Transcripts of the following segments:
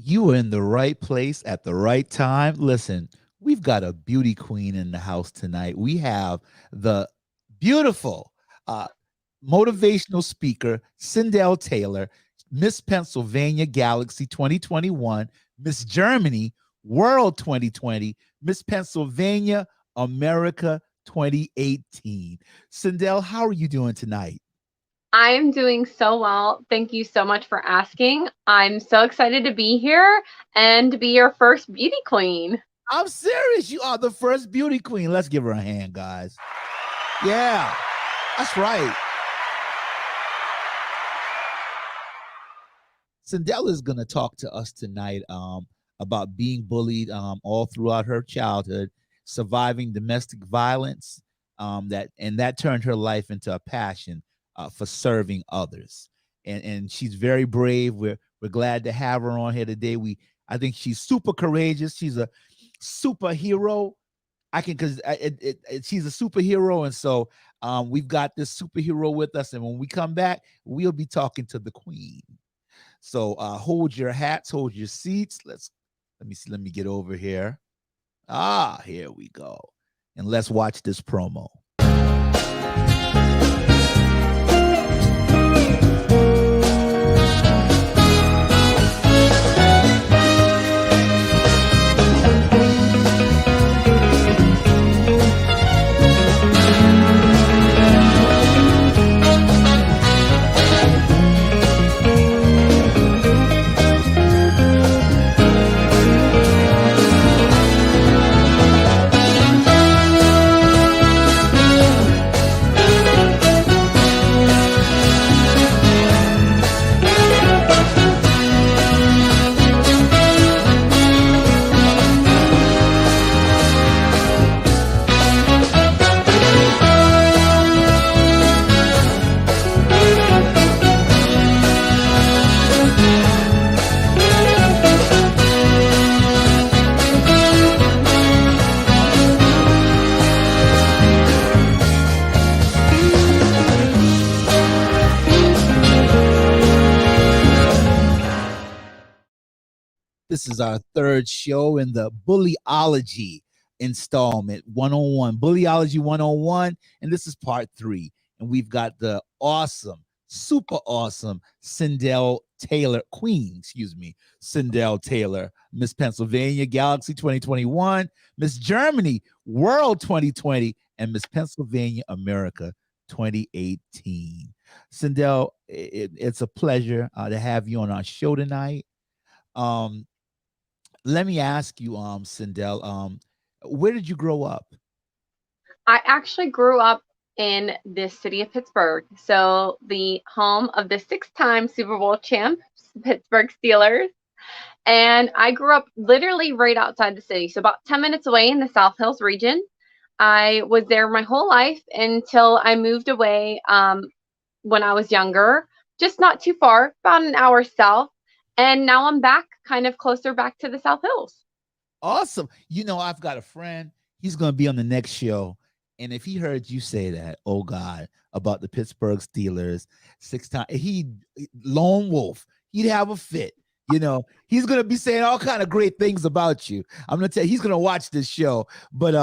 You are in the right place at the right time. Listen, we've got a beauty queen in the house tonight. We have the beautiful uh, motivational speaker, Sandahl Taylor, Miss Pennsylvania Galaxy 2021, Miss Germany World 2020, Miss Pennsylvania America 2018. Sandahl, how are you doing tonight? I'm doing so well. Thank you so much for asking. I'm so excited to be here and to be your first beauty queen. I'm serious. You are the first beauty queen. Let's give her a hand, guys. Yeah, that's right. Sandella is going to talk to us tonight about being bullied all throughout her childhood, surviving domestic violence, that turned her life into a passion for serving others. And she's very brave. We're glad to have her on here today. I think she's super courageous. She's a superhero. I can because she's a superhero, and so we've got this superhero with us. And when we come back, we'll be talking to the queen. So hold your hats, hold your seats. Let me see. Let me get over here. Here we go. And let's watch this promo. This is our third show in the Bullyology installment 101, Bullyology 101. And this is part 3. And we've got the awesome, super awesome Sandahl Taylor, Sandahl Taylor, Miss Pennsylvania Galaxy 2021, Miss Germany World 2020, and Miss Pennsylvania America 2018. Sandahl, it's a pleasure to have you on our show tonight. Um, Let me ask you, Sandahl, where did you grow up? I actually grew up in the city of Pittsburgh, so the home of the 6-time Super Bowl champs, Pittsburgh Steelers. And I grew up literally right outside the city, so about 10 minutes away in the South Hills region. I was there my whole life until I moved away when I was younger, just not too far, about an hour south. And now I'm back, kind of closer back to the South Hills. Awesome. I've got a friend. He's going to be on the next show. And if he heard you say that, oh God, about the Pittsburgh Steelers 6 times, he lone wolf, he'd have a fit. He's going to be saying all kind of great things about you. I'm going to tell you, he's going to watch this show. But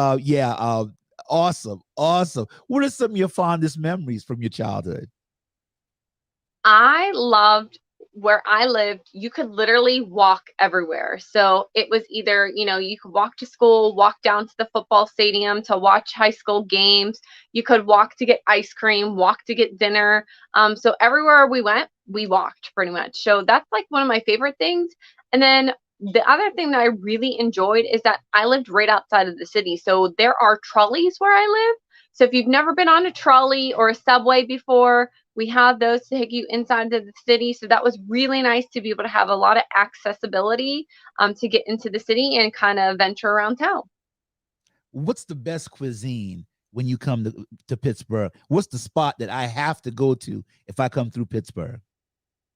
awesome. Awesome. What are some of your fondest memories from your childhood? I loved where I lived. You could literally walk everywhere. So it was either, you could walk to school, walk down to the football stadium to watch high school games. You could walk to get ice cream, walk to get dinner. So everywhere we went, we walked pretty much. So that's like one of my favorite things. And then the other thing that I really enjoyed is that I lived right outside of the city. So there are trolleys where I live. So if you've never been on a trolley or a subway before, we have those to take you inside of the city. So that was really nice to be able to have a lot of accessibility to get into the city and kind of venture around town. What's the best cuisine when you come to Pittsburgh? What's the spot that I have to go to if I come through Pittsburgh?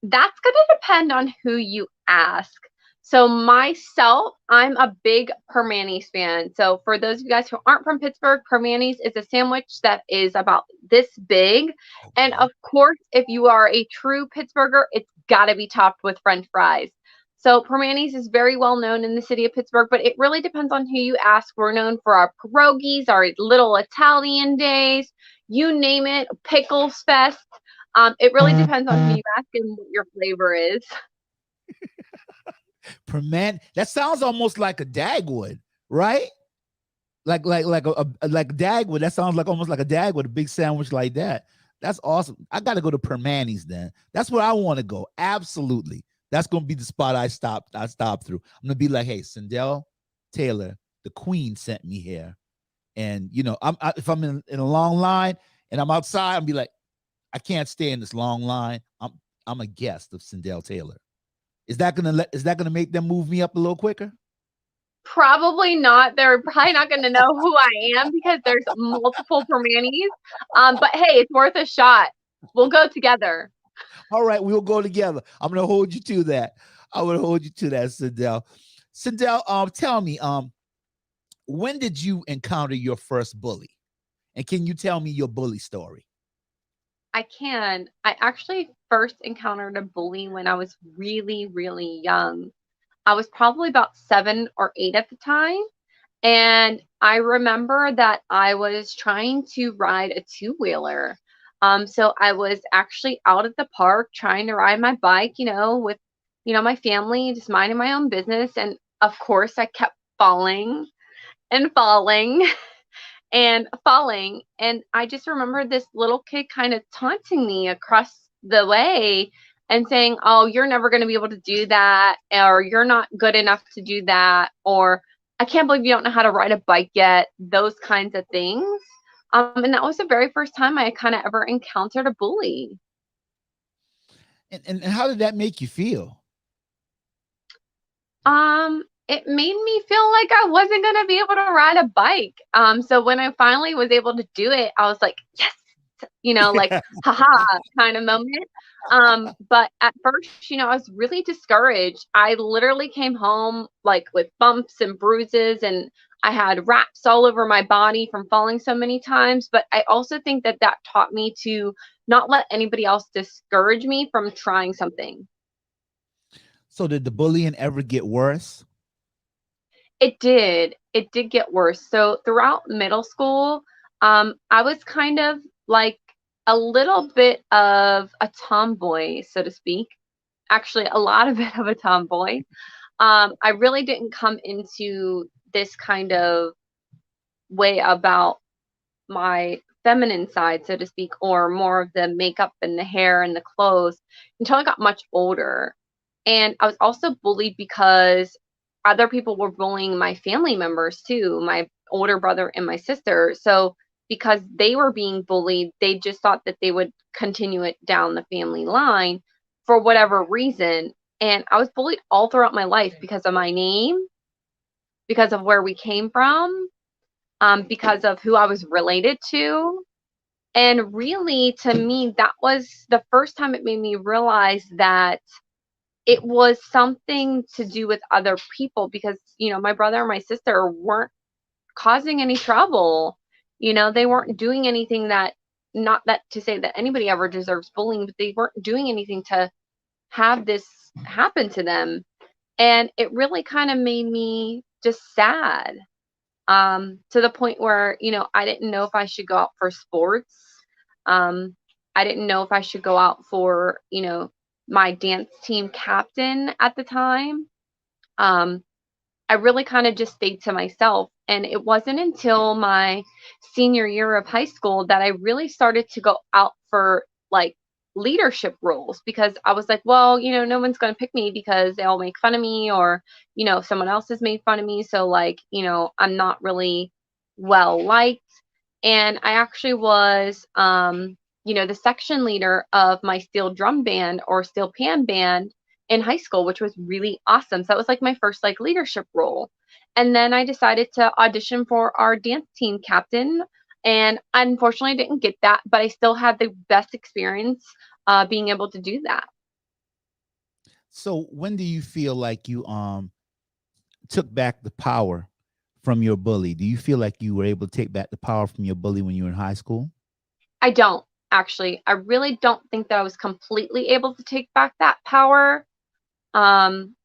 That's going to depend on who you ask. So myself, I'm a big Permanis fan. So for those of you guys who aren't from Pittsburgh, Permanis is a sandwich that is about this big. And Okay. of course, if you are a true Pittsburgher, it's got to be topped with French fries. So Permanis is very well known in the city of Pittsburgh, but it really depends on who you ask. We're known for our pierogies, our little Italian days, you name it, pickles fest. It really depends on who you ask and what your flavor is. Perman. That sounds almost like a Dagwood, right? Like Dagwood. That sounds like almost like a Dagwood, a big sandwich like that. That's awesome. I got to go to Permanis then. That's where I want to go. Absolutely. That's gonna be the spot I stopped through. I'm gonna be like, hey, Sandahl Taylor, the Queen sent me here, and if I'm in a long line and I'm outside, I'm be like, I can't stay in this long line. I'm a guest of Sandahl Taylor. Is that gonna make them move me up a little quicker? Probably not. They're probably not going to know who I am because there's multiple Permanis. But hey, it's worth a shot. We'll go together. All right, we'll go together. I'm gonna hold you to that. I'm gonna hold you to that, Sandahl. Sandahl, tell me, when did you encounter your first bully? And can you tell me your bully story? I can. I actually first encountered a bully when I was really, really young. I was probably about 7 or 8 at the time. And I remember that I was trying to ride a two-wheeler. So I was actually out at the park trying to ride my bike, with, my family, just minding my own business. And of course, I kept falling and falling and falling. And I just remember this little kid kind of taunting me across the way and saying, "Oh, you're never going to be able to do that," or "You're not good enough to do that," or "I can't believe you don't know how to ride a bike yet," those kinds of things. And that was the very first time I kind of ever encountered a bully. And how did that make you feel? It made me feel like I wasn't gonna be able to ride a bike. So when I finally was able to do it, I was like, yes, like haha kind of moment. But at first, I was really discouraged. I literally came home like with bumps and bruises, and I had wraps all over my body from falling so many times. But I also think that that taught me to not let anybody else discourage me from trying something. So did the bullying ever get worse? It did. It did get worse. So throughout middle school, I was kind of like a little bit of a tomboy, so to speak. Actually, a lot of bit of a tomboy. I really didn't come into this kind of way about my feminine side, so to speak, or more of the makeup and the hair and the clothes until I got much older. And I was also bullied because other people were bullying my family members too, my older brother and my sister. So because they were being bullied, they just thought that they would continue it down the family line for whatever reason. And I was bullied all throughout my life because of my name, because of where we came from, because of who I was related to. And really, to me, that was the first time it made me realize that it was something to do with other people because, my brother and my sister weren't causing any trouble. They weren't doing anything that, not that to say that anybody ever deserves bullying, but they weren't doing anything to have this happen to them. And it really kind of made me just sad, to the point where, I didn't know if I should go out for sports. Um, I didn't know if I should go out for, my dance team captain at the time. Um, I really kind of just stayed to myself. And it wasn't until my senior year of high school that I really started to go out for like leadership roles because I was like, well, no one's going to pick me because they all make fun of me or, someone else has made fun of me. So, like, I'm not really well liked. And I actually was, the section leader of my steel drum band or steel pan band in high school, which was really awesome. So that was like my first like leadership role. And then I decided to audition for our dance team captain. And unfortunately, I didn't get that, but I still had the best experience being able to do that. So when do you feel like you took back the power from your bully? Do you feel like you were able to take back the power from your bully when you were in high school? I don't actually. I really don't think that I was completely able to take back that power. Um,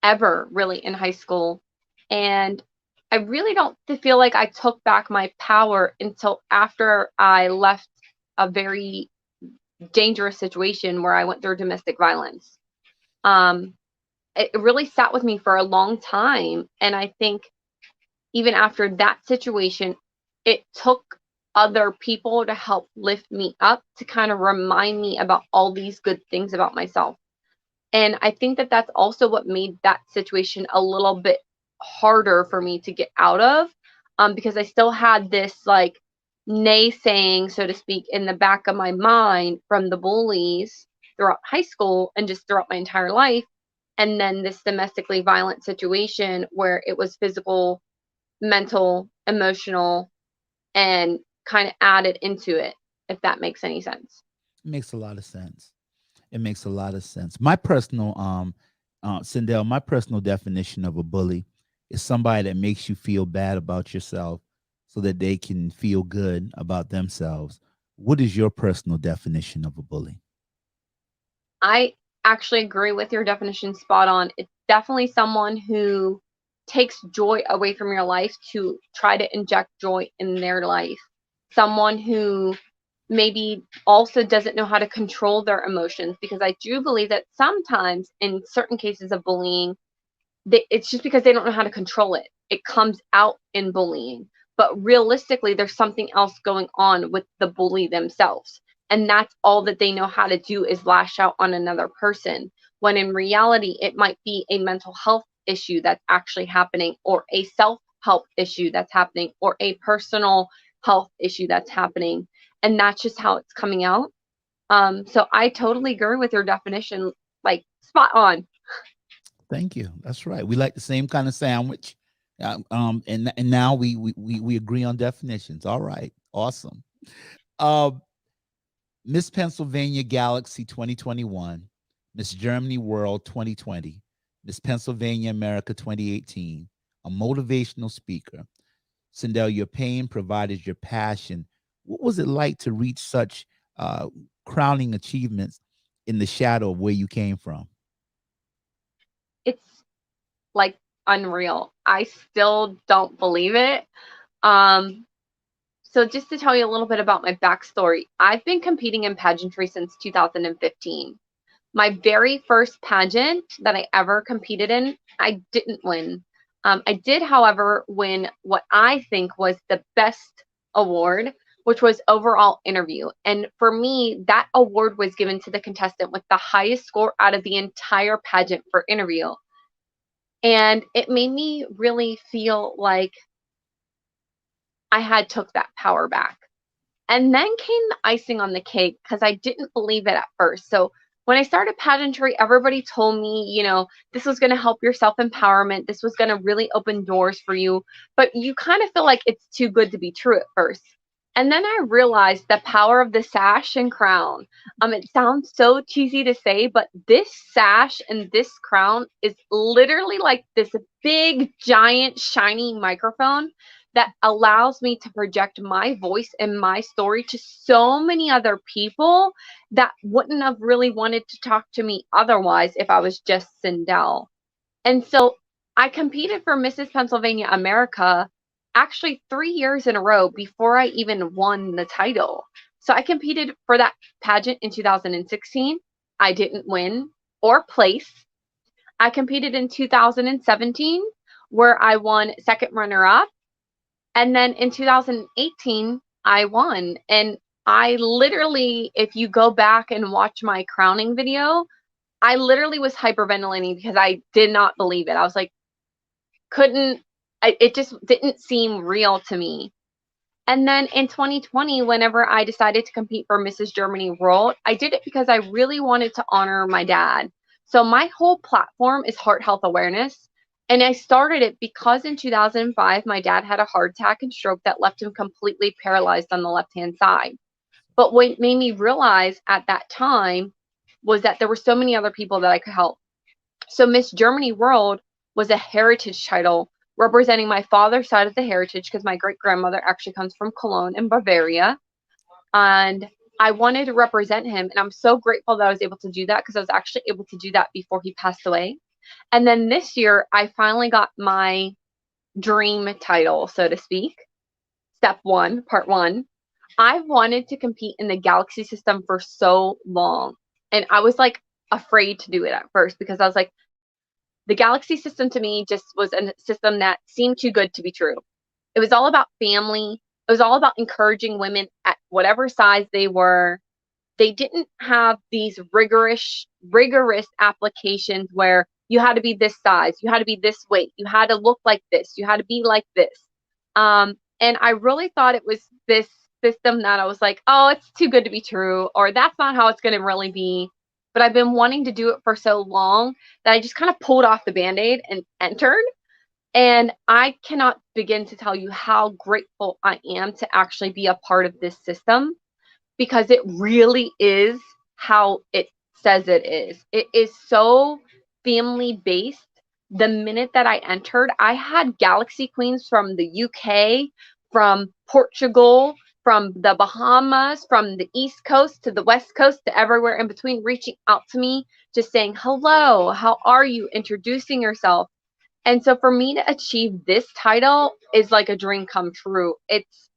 ever really in high school. And I really don't feel like I took back my power until after I left a very dangerous situation where I went through domestic violence. Um, it really sat with me for a long time. And I think even after that situation, it took other people to help lift me up, to kind of remind me about all these good things about myself. And I think that that's also what made that situation a little bit harder for me to get out of, because I still had this like naysaying, so to speak, in the back of my mind from the bullies throughout high school and just throughout my entire life. And then this domestically violent situation where it was physical, mental, emotional, and kind of added into it, if that makes any sense. It makes a lot of sense. It makes a lot of sense. My personal, Sindel, my personal definition of a bully is somebody that makes you feel bad about yourself so that they can feel good about themselves. What is your personal definition of a bully? I actually agree with your definition, spot on. It's definitely someone who takes joy away from your life to try to inject joy in their life. Someone who maybe also doesn't know how to control their emotions, because I do believe that sometimes in certain cases of bullying, it's just because they don't know how to control it. It comes out in bullying. But realistically, there's something else going on with the bully themselves. And that's all that they know how to do is lash out on another person. When in reality, it might be a mental health issue that's actually happening, or a self help issue that's happening, or a personal health issue that's happening. And that's just how it's coming out. So I totally agree with your definition, like spot on. Thank you. That's right. We like the same kind of sandwich. And now we agree on definitions. All right. Awesome. Um, Miss Pennsylvania Galaxy 2021, Miss Germany World 2020, Miss Pennsylvania America 2018, a motivational speaker. Sindel, your pain provided your passion. What was it like to reach such uh, crowning achievements in the shadow of where you came from? It's like unreal. I still don't believe it. Um, so just to tell you a little bit about my backstory, I've been competing in pageantry since 2015. My very first pageant that I ever competed in, I didn't win. I did, however, win what I think was the best award, which was overall interview. And for me, that award was given to the contestant with the highest score out of the entire pageant for interview. And it made me really feel like I had took that power back. And then came the icing on the cake, because I didn't believe it at first. So when I started pageantry, everybody told me, this was going to help your self empowerment. This was going to really open doors for you. But you kind of feel like it's too good to be true at first. And then I realized the power of the sash and crown. It sounds so cheesy to say, but this sash and this crown is literally like this big, giant, shiny microphone that allows me to project my voice and my story to so many other people that wouldn't have really wanted to talk to me otherwise if I was just Sandahl. And so I competed for Mrs. Pennsylvania America actually 3 years in a row before I even won the title. So I competed for that pageant in 2016. I didn't win or place. I competed in 2017, where I won second runner up. And then in 2018, I won. And I literally, if you go back and watch my crowning video, I literally was hyperventilating because I did not believe it. I was like, couldn't, it just didn't seem real to me. And then in 2020, whenever I decided to compete for Mrs. Germany World, I did it because I really wanted to honor my dad. So my whole platform is heart health awareness. And I started it because in 2005, my dad had a heart attack and stroke that left him completely paralyzed on the left hand side. But what made me realize at that time was that there were so many other people that I could help. So Miss Germany World was a heritage title representing my father's side of the heritage, because my great grandmother actually comes from Cologne in Bavaria. And I wanted to represent him. And I'm so grateful that I was able to do that, because I was actually able to do that before he passed away. And then this year, I finally got my dream title, so to speak. Step one, part one. I've wanted to compete in the galaxy system for so long. And I was like afraid to do it at first because I was like, the galaxy system to me just was a system that seemed too good to be true. It was all about family. It was all about encouraging women at whatever size they were. They didn't have these rigorous applications where you had to be this size, you had to be this weight, you had to look like this, you had to be like this. And I really thought it was this system that I was like, oh, it's too good to be true, or that's not how it's going to really be. But I've been wanting to do it for so long that I just kind of pulled off the band-aid and entered. And I cannot begin to tell you how grateful I am to actually be a part of this system, because it really is how it says it is. It is so family based. The minute that I entered, I had galaxy queens from the UK, from Portugal, from the Bahamas, from the East Coast to the West Coast to everywhere in between, reaching out to me, just saying, hello, how are you? Introducing yourself. And so for me to achieve this title is like a dream come true. It's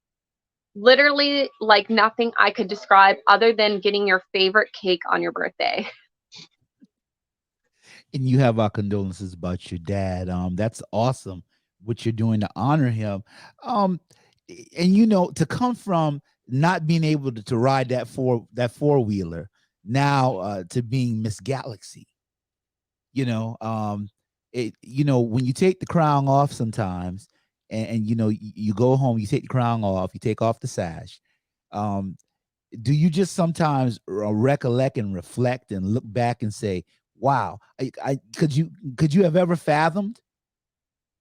literally like nothing I could describe other than getting your favorite cake on your birthday. And you have our condolences about your dad. That's awesome what you're doing to honor him. Um, and to come from not being able to ride that four wheeler now to being Miss Galaxy, you know, when you take the crown off sometimes, and you go home, you take the crown off, you take off the sash. Um, do you just sometimes recollect and reflect and look back and say, wow, I could you have ever fathomed?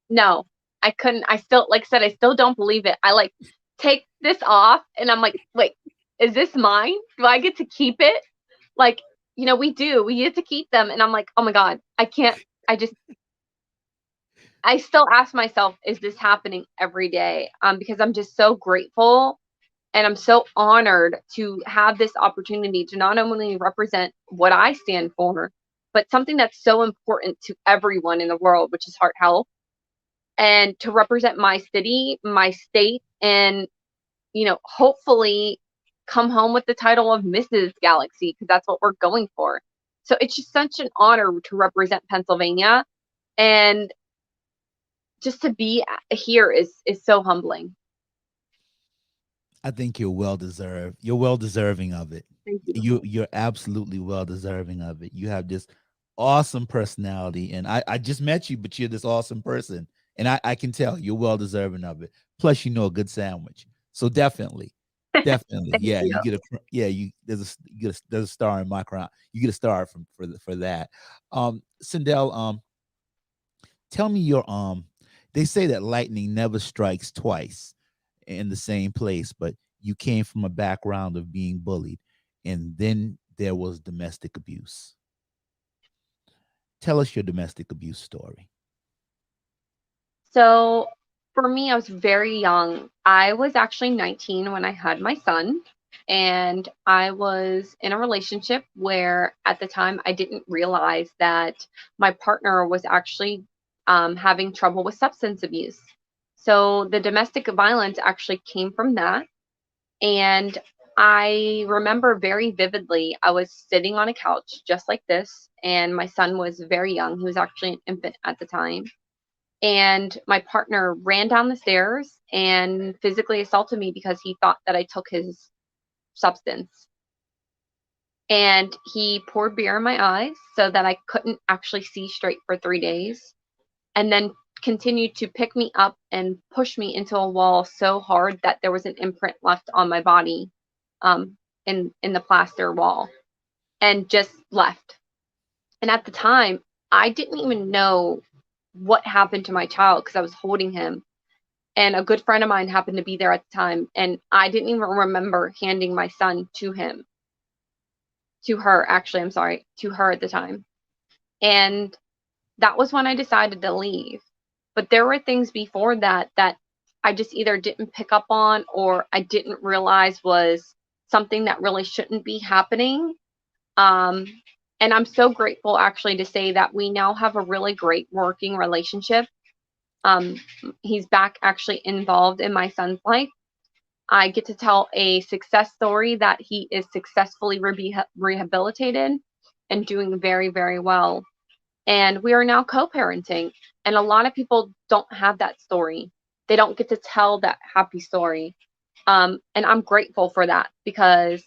No, I couldn't. I still, like I said, I still don't believe it. I like take this off and I'm like, wait, is this mine? Do I get to keep it? Like, we get to keep them. And I'm like, oh my God, I can't, I just, I still ask myself, is this happening every day? Because I'm just so grateful and I'm so honored to have this opportunity to not only represent what I stand for, but something that's so important to everyone in the world, which is heart health, and to represent my city, my state, and hopefully come home with the title of Mrs. Galaxy, because that's what we're going for. So it's just such an honor to represent Pennsylvania, and just to be here is so humbling. I think you're well deserved. You're well deserving of it. Thank you. You're absolutely well deserving of it. You have this awesome personality, and I just met you, but you're this awesome person, and I can tell you're well deserving of it. Plus, you know a good sandwich, so definitely, Thank yeah, you. you get you there's a star in my crown. You get a star for that. Sandahl, tell me they say that lightning never strikes twice in the same place, but you came from a background of being bullied, and then there was domestic abuse. Tell us your domestic abuse story. So for me, I was very young. I was actually 19 when I had my son, and I was in a relationship where at the time I didn't realize that my partner was actually having trouble with substance abuse. So the domestic violence actually came from that. And I remember very vividly, I was sitting on a couch just like this, and my son was very young. He was actually an infant at the time, and my partner ran down the stairs and physically assaulted me because he thought that I took his substance. And he poured beer in my eyes so that I couldn't actually see straight for 3 days, and then continued to pick me up and push me into a wall so hard that there was an imprint left on my body, in the plaster wall, and just left. And at the time, I didn't even know what happened to my child because I was holding him. And a good friend of mine happened to be there at the time, and I didn't even remember handing my son to him, to her, actually, I'm sorry, to her at the time. And that was when I decided to leave. But there were things before that I just either didn't pick up on, or I didn't realize was something that really shouldn't be happening. Um, And I'm so grateful actually to say that we now have a really great working relationship. Um, he's back actually involved in my son's life. I get to tell a success story that he is successfully rehabilitated and doing very, very well. And we are now co-parenting. And a lot of people don't have that story. They don't get to tell that happy story. And I'm grateful for that because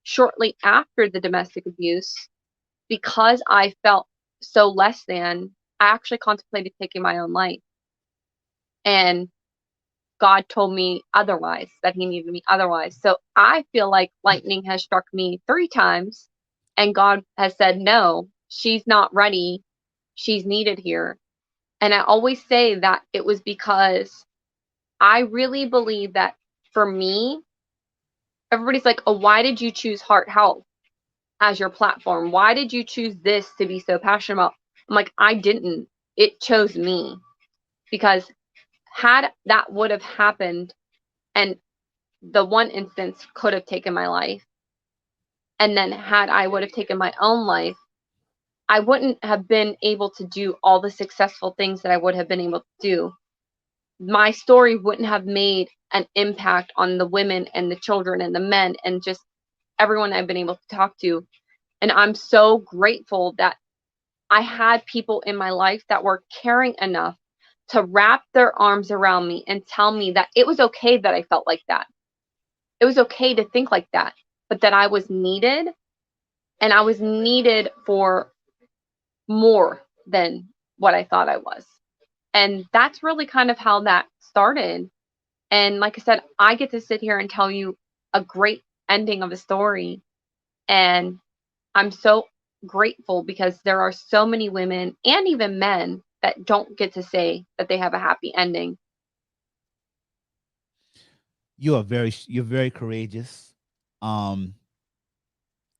shortly after the domestic abuse, because I felt so less than, I actually contemplated taking my own life. And God told me otherwise, that He needed me otherwise. So I feel like lightning has struck me 3 times, and God has said, no, she's not ready. She's needed here. And I always say that it was because I really believe that for me, everybody's like, oh, why did you choose heart health as your platform? Why did you choose this to be so passionate about? I'm like, I didn't. It chose me because had that would have happened, and the one instance could have taken my life, and then had I would have taken my own life, I wouldn't have been able to do all the successful things that I would have been able to do. My story wouldn't have made an impact on the women and the children and the men and just everyone I've been able to talk to. And I'm so grateful that I had people in my life that were caring enough to wrap their arms around me and tell me that it was okay that I felt like that. It was okay to think like that, but that I was needed, and I was needed for more than what I thought I was. And that's really kind of how that started. And like I said, I get to sit here and tell you a great ending of a story. And I'm so grateful because there are so many women and even men that don't get to say that they have a happy ending. You're very courageous. Um,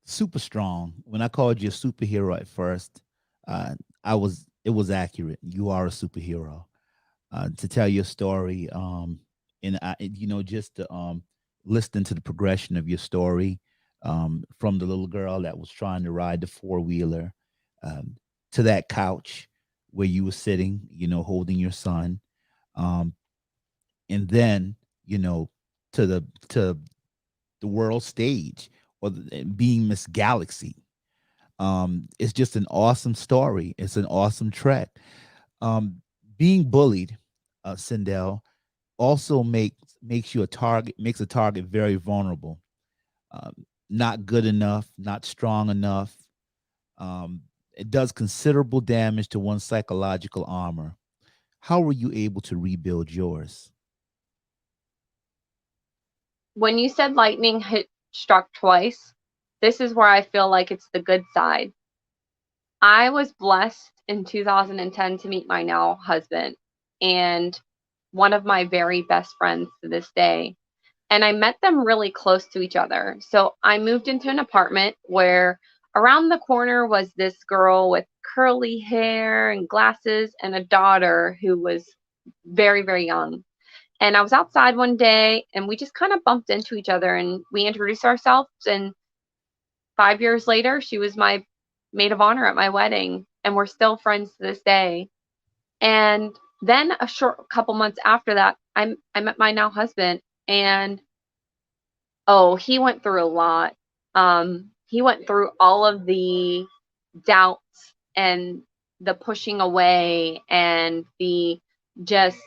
Super strong. When I called you a superhero at first, uh, it was accurate. You are a superhero. To tell your story, just to listen to the progression of your story, from the little girl that was trying to ride the four wheeler, um, to that couch where you were sitting, holding your son, um, and then to the world stage, or being Miss Galaxy. It's just an awesome story. It's an awesome track. Um, Being bullied, Sindel, also makes you a target, makes a target very vulnerable. Not good enough, not strong enough. Um, it does considerable damage to one's psychological armor. How were you able to rebuild yours? When you said lightning hit struck twice, this is where I feel like it's the good side. I was blessed in 2010 to meet my now husband and one of my very best friends to this day. And I met them really close to each other. So I moved into an apartment where around the corner was this girl with curly hair and glasses and a daughter who was very, very young. And I was outside one day and we just kind of bumped into each other and we introduced ourselves. And 5 years later, she was my maid of honor at my wedding. And we're still friends to this day. And then a short couple months after that, I met my now husband. And oh, he went through a lot. He went through all of the doubts and the pushing away and the just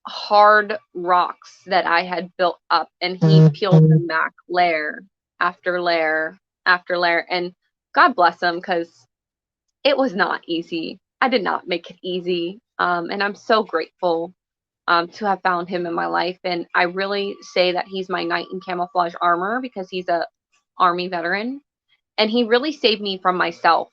hard rocks that I had built up, and he peeled them back layer after layer after layer. And God bless him, because it was not easy. I did not make it easy. And I'm so grateful to have found him in my life. And I really say that he's my knight in camouflage armor because he's a Army veteran. And he really saved me from myself.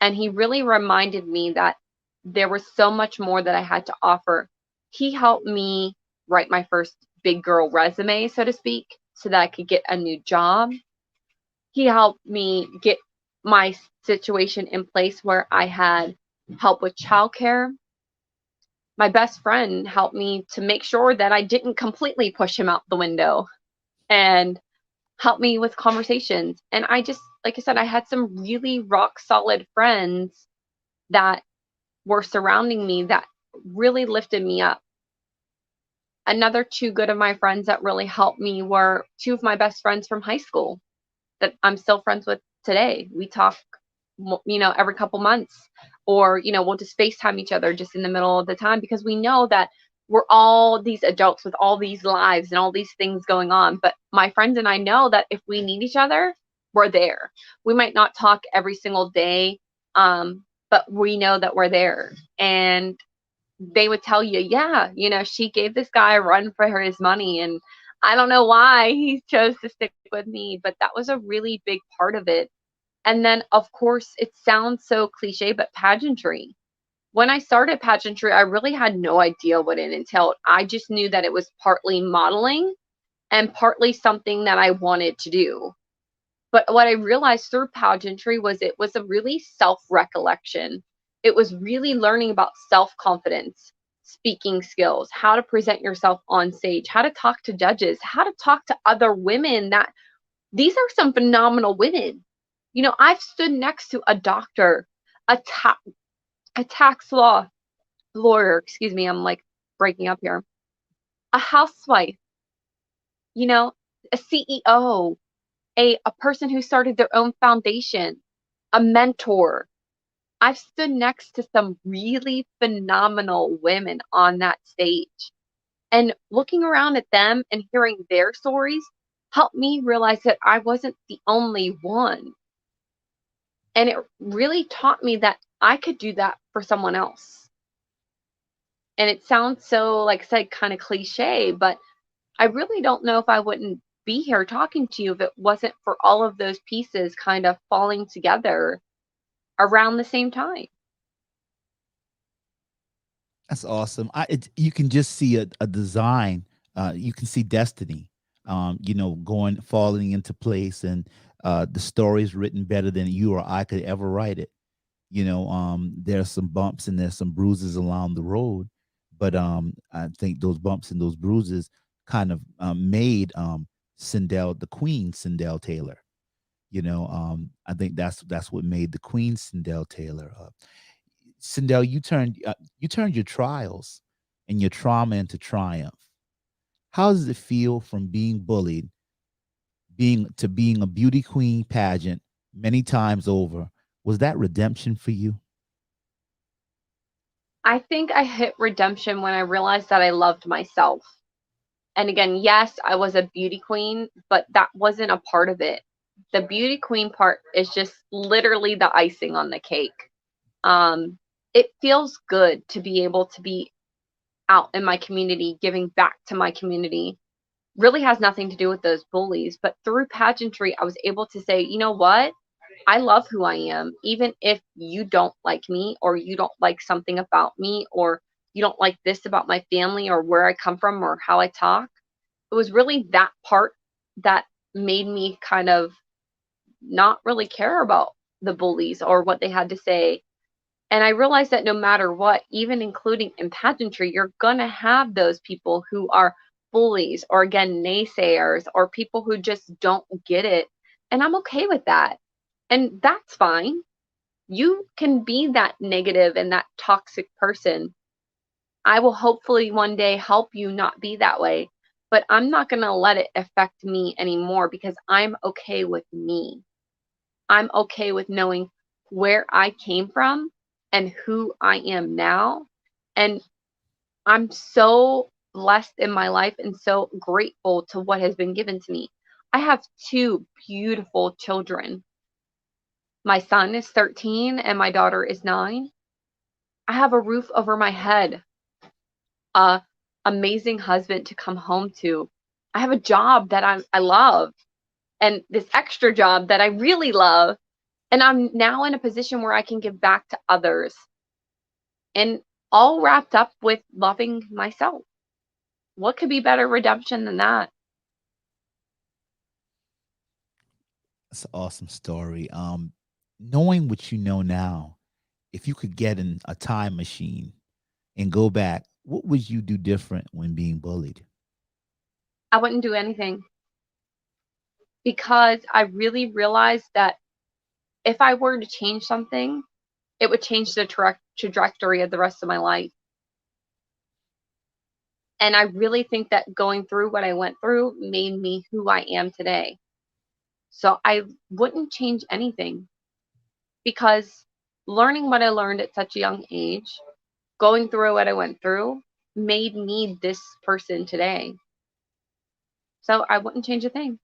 And he really reminded me that there was so much more that I had to offer. He helped me write my first big girl resume, so to speak, so that I could get a new job. He helped me get my situation in place where I had help with childcare. My best friend helped me to make sure that I didn't completely push him out the window and help me with conversations. And I just like I said, I had some really rock solid friends that were surrounding me that really lifted me up. Another two good of my friends that really helped me were two of my best friends from high school that I'm still friends with today. We talk, every couple months, or, we'll just FaceTime each other just in the middle of the time because we know that we're all these adults with all these lives and all these things going on. But my friends and I know that if we need each other, we're there. We might not talk every single day, but we know that we're there. And they would tell you, yeah, she gave this guy a run for his money. And I don't know why he chose to stick with me, but that was a really big part of it. And then, of course, it sounds so cliche, but pageantry. When I started pageantry, I really had no idea what it entailed. I just knew that it was partly modeling and partly something that I wanted to do. But what I realized through pageantry was it was a really self recollection. It was really learning about self confidence, speaking skills, how to present yourself on stage, how to talk to judges, how to talk to other women. That these are some phenomenal women. I've stood next to a doctor, a, ta- a tax law lawyer, excuse me, I'm like breaking up here, a housewife, you know, a CEO, a person who started their own foundation, a mentor. I've stood next to some really phenomenal women on that stage. And looking around at them and hearing their stories helped me realize that I wasn't the only one. And it really taught me that I could do that for someone else. And it sounds so, like I said, kind of cliche, but I really don't know if I wouldn't be here talking to you if it wasn't for all of those pieces kind of falling together around the same time. That's awesome. You can just see a design. You can see destiny. Going falling into place, and the story is written better than you or I could ever write it. There's some bumps and there's some bruises along the road, but I think those bumps and those bruises kind of made Sindel the Queen Sindel Taylor. I think that's what made the Queen Sindel Taylor. Sindel, you turned your trials and your trauma into triumph. How does it feel from being bullied, being a beauty queen pageant many times over? Was that redemption for you? I think I hit redemption when I realized that I loved myself. And again, yes, I was a beauty queen, but that wasn't a part of it. The beauty queen part is just literally the icing on the cake. Um, it feels good to be able to be out in my community, giving back to my community. Really has nothing to do with those bullies, but through pageantry, I was able to say, you know what? I love who I am, even if you don't like me or you don't like something about me or you don't like this about my family or where I come from or how I talk. It was really that part that made me kind of not really care about the bullies or what they had to say. And I realized that no matter what, even including in pageantry, you're going to have those people who are bullies or, again, naysayers or people who just don't get it. And I'm okay with that. And that's fine. You can be that negative and that toxic person. I will hopefully one day help you not be that way. But I'm not going to let it affect me anymore because I'm okay with me. I'm okay with knowing where I came from and who I am now. And I'm so blessed in my life and so grateful to what has been given to me. I have two beautiful children. My son is 13 and my daughter is 9. I have a roof over my head, a amazing husband to come home to. I have a job that I love and this extra job that I really love. And I'm now in a position where I can give back to others and all wrapped up with loving myself. What could be better redemption than that? It's an awesome story. Knowing what you know now, if you could get in a time machine and go back, what would you do different when being bullied? I wouldn't do anything because I really realized that if I were to change something, it would change the trajectory of the rest of my life. And I really think that going through what I went through made me who I am today. So I wouldn't change anything, because learning what I learned at such a young age, going through what I went through, made me this person today. So I wouldn't change a thing.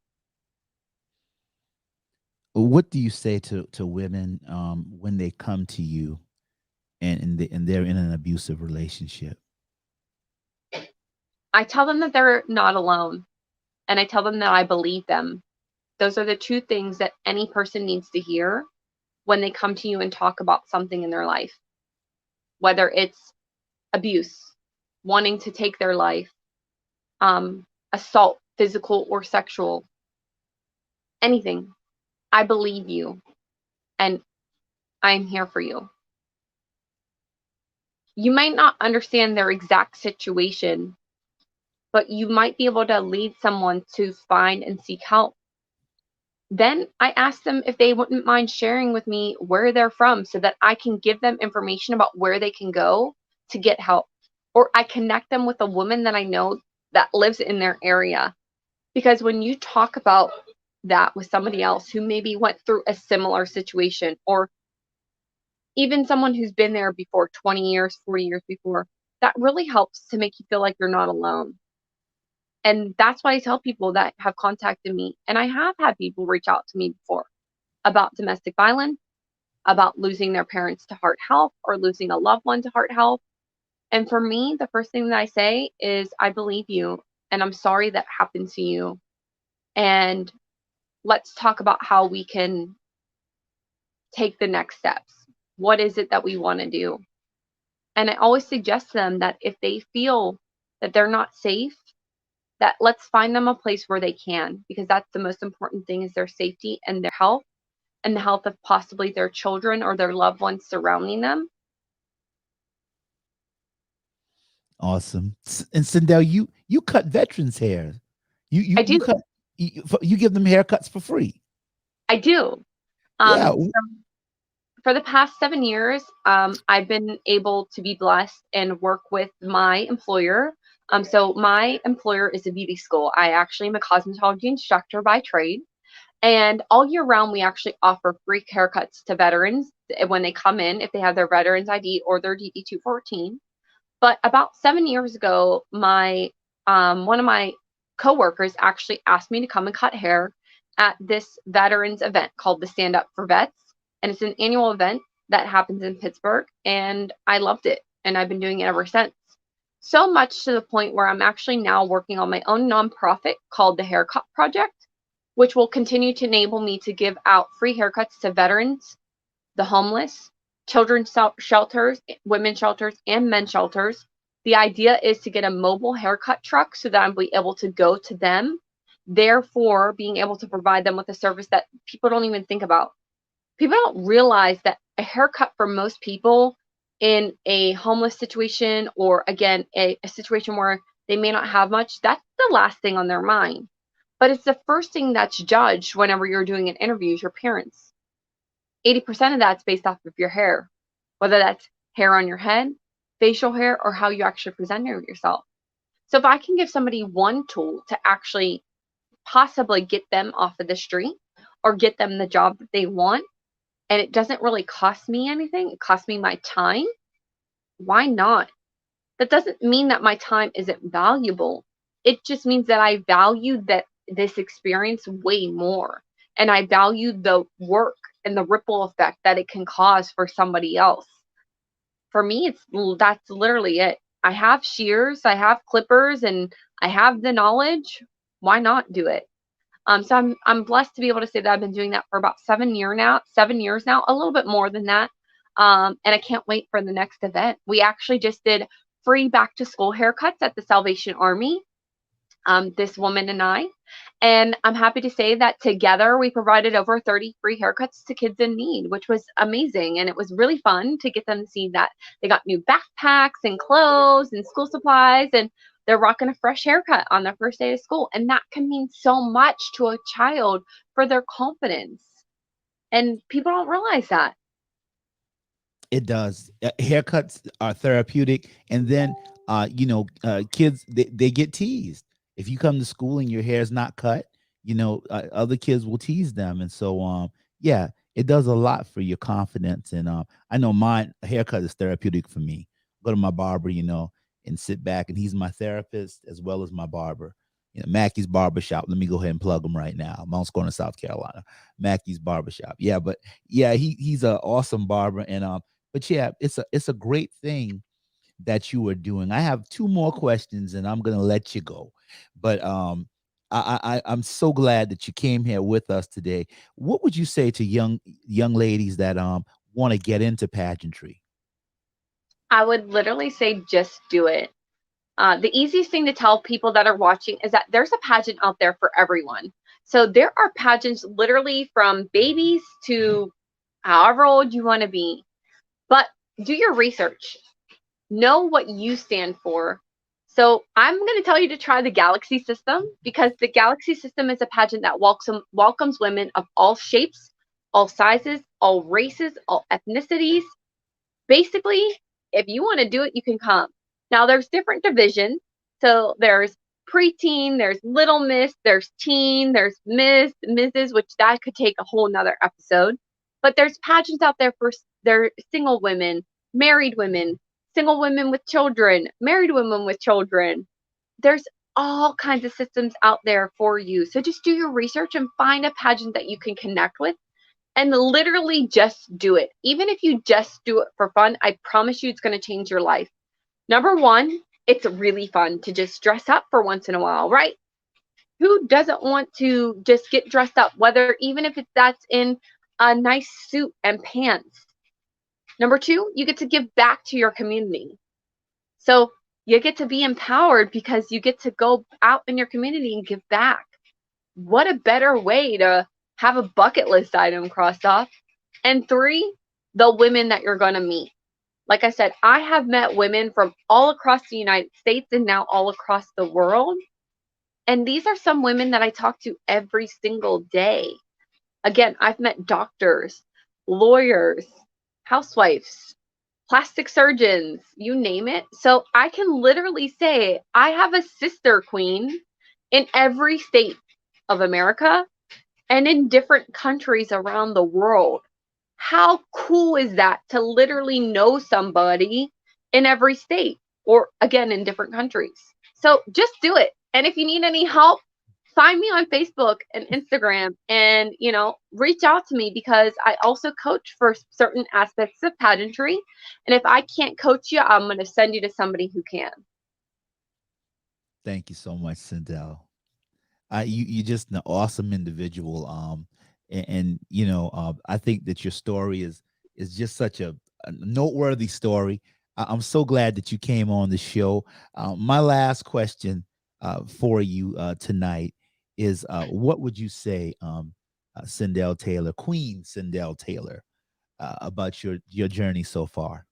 What do you say to women when they come to you and they're in an abusive relationship? I tell them that they're not alone, and I tell them that I believe them. Those are the two things that any person needs to hear when they come to you and talk about something in their life, whether it's abuse, wanting to take their life, assault, physical or sexual, anything. I believe you, and I'm here for you. You might not understand their exact situation, but you might be able to lead someone to find and seek help. Then I ask them if they wouldn't mind sharing with me where they're from so that I can give them information about where they can go to get help. Or I connect them with a woman that I know that lives in their area. Because when you talk about that with somebody else who maybe went through a similar situation, or even someone who's been there before, 20 years, 40 years before, that really helps to make you feel like you're not alone. And that's why I tell people that have contacted me, and I have had people reach out to me before about domestic violence, about losing their parents to heart health or losing a loved one to heart health. And for me, the first thing that I say is, I believe you, and I'm sorry that happened to you. And let's talk about how we can take the next steps. What is it that we want to do? And I always suggest to them that if they feel that they're not safe, that let's find them a place where they can, because that's the most important thing, is their safety and their health, and the health of possibly their children or their loved ones surrounding them. Awesome. And Sandahl, you cut veterans' hair. You you I you do. cut you give them haircuts for free. I do. Yeah. So for the past 7 years, I've been able to be blessed and work with my employer. So my employer is a beauty school. I actually am a cosmetology instructor by trade. And all year round, we actually offer free haircuts to veterans when they come in, if they have their veterans ID or their DD 214. But about 7 years ago, my one of my coworkers actually asked me to come and cut hair at this veterans event called the Stand Up for Vets, and it's an annual event that happens in Pittsburgh, and I loved it, and I've been doing it ever since. So much to the point where I'm actually now working on my own nonprofit called the Haircut Project, which will continue to enable me to give out free haircuts to veterans, the homeless, children's shelters, women's shelters, and men's shelters. The idea is to get a mobile haircut truck so that I'll be able to go to them, therefore being able to provide them with a service that people don't even think about. People don't realize that a haircut for most people in a homeless situation, or again, a situation where they may not have much, that's the last thing on their mind. But it's the first thing that's judged whenever you're doing an interview, is your appearance. 80% of that's based off of your hair, whether that's hair on your head, facial hair, or how you actually present yourself. So if I can give somebody one tool to actually possibly get them off of the street or get them the job that they want, and it doesn't really cost me anything, it costs me my time, why not? That doesn't mean that my time isn't valuable. It just means that I value this experience way more, and I value the work and the ripple effect that it can cause for somebody else. For me, that's literally it. I have shears, I have clippers, and I have the knowledge. Why not do it? So I'm blessed to be able to say that I've been doing that for about 7 years now, a little bit more than that. And I can't wait for the next event. We actually just did free back to school haircuts at the Salvation Army, this woman and I. And I'm happy to say that together we provided over 30 free haircuts to kids in need, which was amazing. And it was really fun to get them to see that they got new backpacks and clothes and school supplies, and they're rocking a fresh haircut on their first day of school. And that can mean so much to a child for their confidence. And people don't realize that. It does. Haircuts are therapeutic, and then kids they get teased if you come to school and your hair's not cut. Other kids will tease them, and so yeah, it does a lot for your confidence. And I know mine haircut is therapeutic for me. Go to my barber, and sit back, and he's my therapist as well as my barber. Mackey's Barbershop. Let me go ahead and plug him right now. Mount Scorner, South Carolina. Mackey's Barbershop. Yeah, but yeah, he's an awesome barber, and but yeah, it's a great thing that you are doing. I have two more questions, and I'm gonna let you go. But I'm so glad that you came here with us today. What would you say to young ladies that want to get into pageantry? I would literally say just do it. The easiest thing to tell people that are watching is that there's a pageant out there for everyone. So there are pageants literally from babies to however old you want to be. But do your research. Know what you stand for. So I'm going to tell you to try the Galaxy system, because the Galaxy system is a pageant that welcomes women of all shapes, all sizes, all races, all ethnicities. Basically, if you want to do it, you can come. Now, there's different divisions. So there's preteen, there's little miss, there's teen, there's miss, Mrs., which that could take a whole nother episode. But there's pageants out there for their single women, married women, single women with children, married women with children. There's all kinds of systems out there for you. So just do your research and find a pageant that you can connect with, and literally just do it. Even if you just do it for fun, I promise you it's going to change your life. Number one, it's really fun to just dress up for once in a while, right? Who doesn't want to just get dressed up, whether even if that's in a nice suit and pants? Number two, you get to give back to your community. So you get to be empowered because you get to go out in your community and give back. What a better way to have a bucket list item crossed off. And three, the women that you're going to meet. Like I said, I have met women from all across the United States and now all across the world. And these are some women that I talk to every single day. Again, I've met doctors, lawyers, housewives, plastic surgeons, you name it. So I can literally say I have a sister queen in every state of America and in different countries around the world. How cool is that to literally know somebody in every state, or again in different countries? So just do it. And if you need any help, find me on Facebook and Instagram, and reach out to me, because I also coach for certain aspects of pageantry. And if I can't coach you, I'm going to send you to somebody who can. Thank you so much, Sandahl. You're just an awesome individual. I think that your story is just such a noteworthy story. I'm so glad that you came on the show. My last question for you tonight is, what would you say, Sandahl Taylor, Queen Sandahl Taylor, about your journey so far?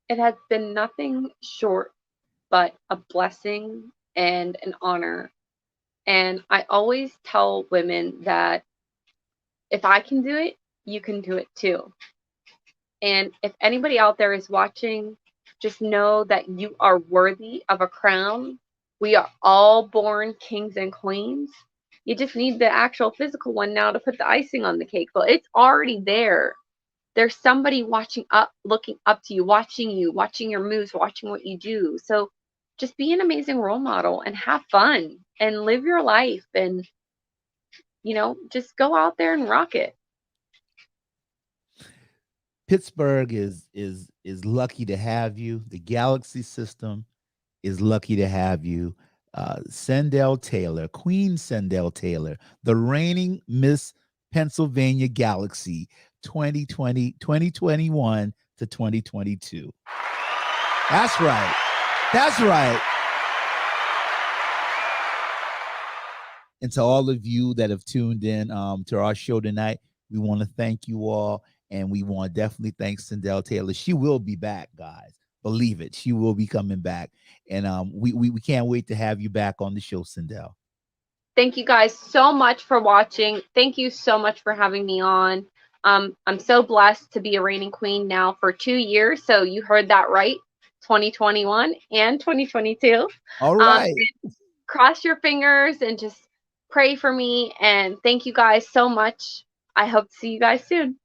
It has been nothing short but a blessing and an honor. And I always tell women that if I can do it, you can do it too. And if anybody out there is watching, just know that you are worthy of a crown. We are all born kings and queens. You just need the actual physical one now to put the icing on the cake. But it's already there. There's somebody watching up, looking up to you, watching your moves, watching what you do. So just be an amazing role model and have fun and live your life, and just go out there and rock it. Pittsburgh is lucky to have you. The Galaxy system is lucky to have you. Sandahl Taylor, Queen Sandahl Taylor, the reigning Miss Pennsylvania Galaxy 2020, 2021 to 2022. That's right. That's right. And to all of you that have tuned in to our show tonight, we want to thank you all. And we want to definitely thank Sandahl Taylor. She will be back, guys. Believe it. She will be coming back. And we can't wait to have you back on the show, Sandahl. Thank you guys so much for watching. Thank you so much for having me on. I'm so blessed to be a reigning queen now for 2 years. So you heard that right, 2021 and 2022. All Um, right. Cross your fingers and just pray for me. And thank you guys so much. I hope to see you guys soon.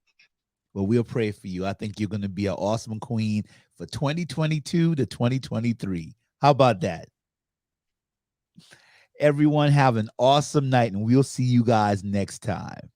Well, we'll pray for you. I think you're going to be an awesome queen for 2022 to 2023. How about that? Everyone have an awesome night, and we'll see you guys next time.